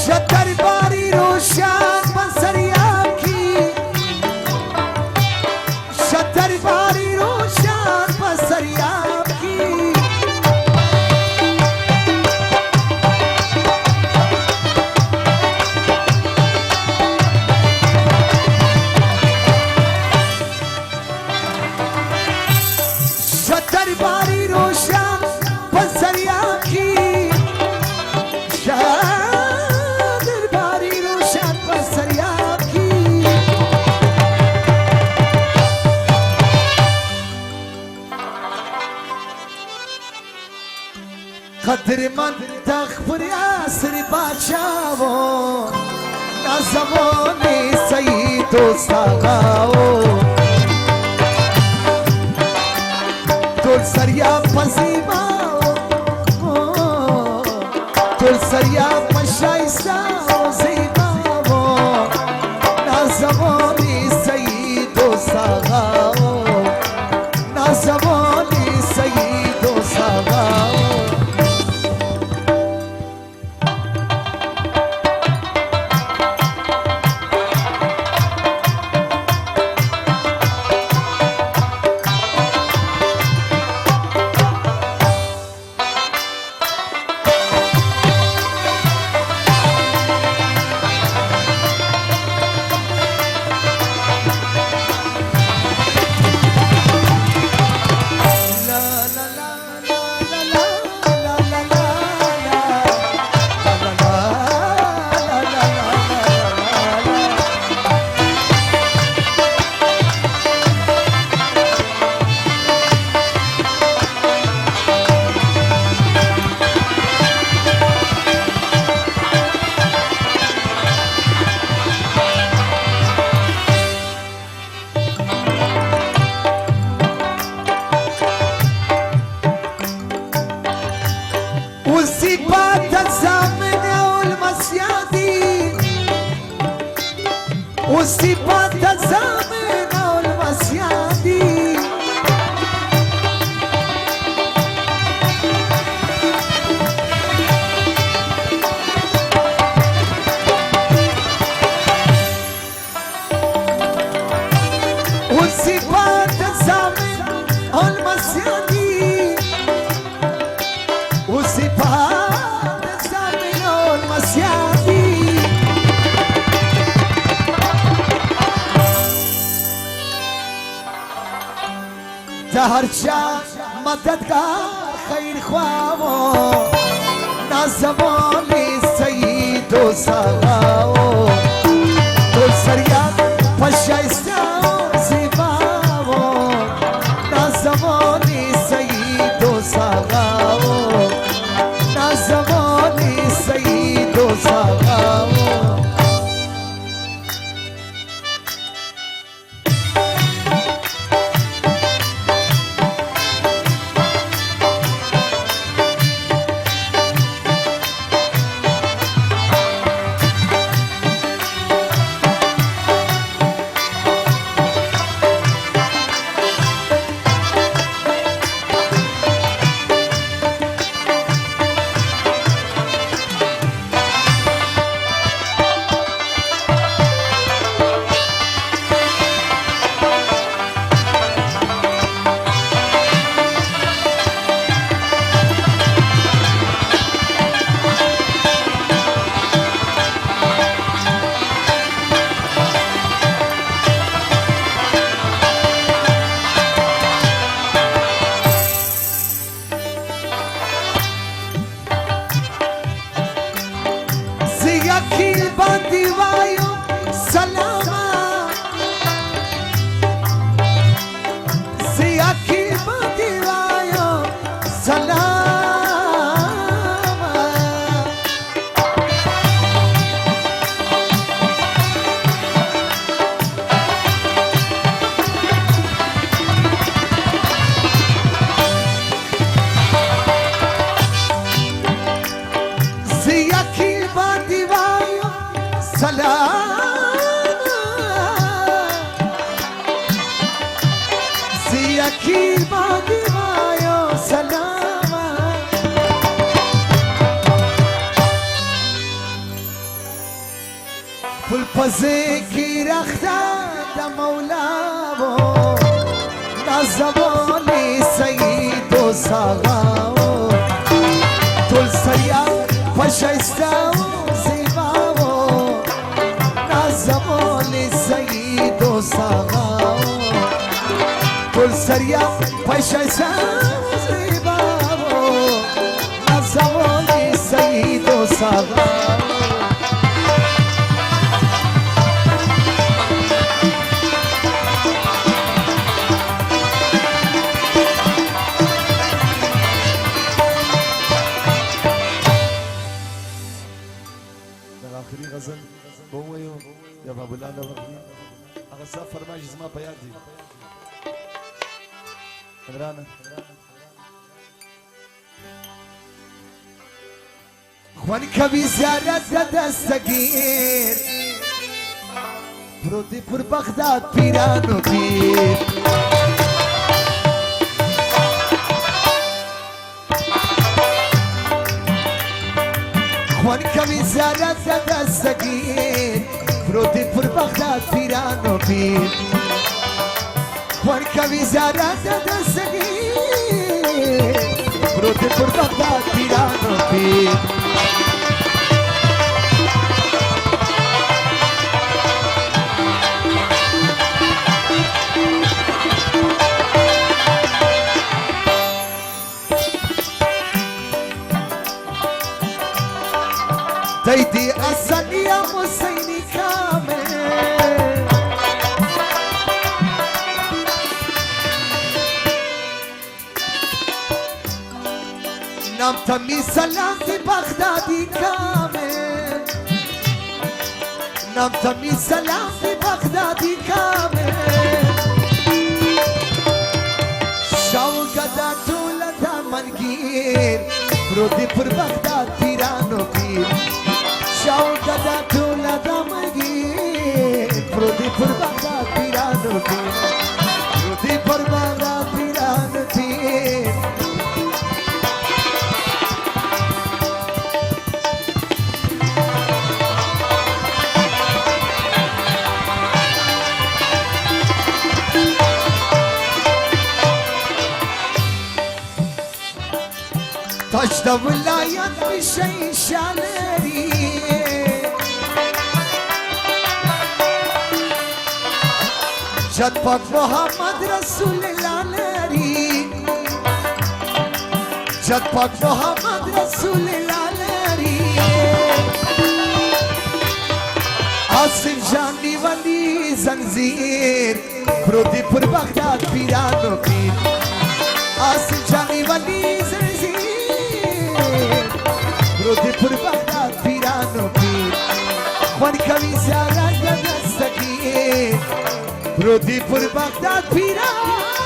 درباری روشن بسریا کی درباری روشن بسریا کی درباری روشن بسریا کی قدر من تخبر اسر بچاو نازمانی سید و ساغاو تول سریا پزیباو تول سریا مشایستا و زیباو نازمانی سید و ساغاو نازمانی سید و ساغاو وصفات الزمن والمسيادي وصفات الزمن والمسيادي وصفات الزمن والمسيادي وصفات الزمن والمسيادي دهرچا مددگار خیر خواهو نازمانی سید و ساغاو تول سریا پشایستا و زیباو نازمانی سید و ساغاو نازمانی سید و ساغاو Akil bandi vayo salama Si akil bandi vayo salama Si akil bandi vayo Si akil bandi vayo salama پل پزه کی رخته د مولا و نازوانی سید و ساغا و تل سریا پشایسته و زیبا و نازوانی سید و ساغا و تل سریا پشایسته و زیبا و نازوانی سید و ساغا آخري غزل بوویو یا بابولاله وکړي هغه څه فرمایش زما په یاد دي قدرانه خوان کوي زیارت د دستگیر پروت پر بغداد پیرانو پیر خوان کوي زیارت د دستگیر پروت پر بغداد پیرانو پیر خوان کوي زیارت د دستگیر پروت پر بغداد پیرانو پیر دیدی اصلی حسینی کامل نام تمی سلام دی بغدادی کامل نام تمی سلام دی بغدادی کامل شاو گدا طولتا منگیر پروتی پر بغداد پیرانو پیر شاو گدا طولتا منگیر پروتی پر بغداد پیرانو پیر پروتی پر بغداد پیرانو پیر تاج د ولایت بشي شالري جد پاک محمد رسول الله لري جد پاک محمد رسول الله لري آصف جانی ولی زنجیر پروتی پر بغداد پیرانو پیر آصف جانی ولی زنجیر پروتی پر بغداد پیرانو پیر خوان کوي زیارت د دستگیر پروتی پر بغداد پیرانو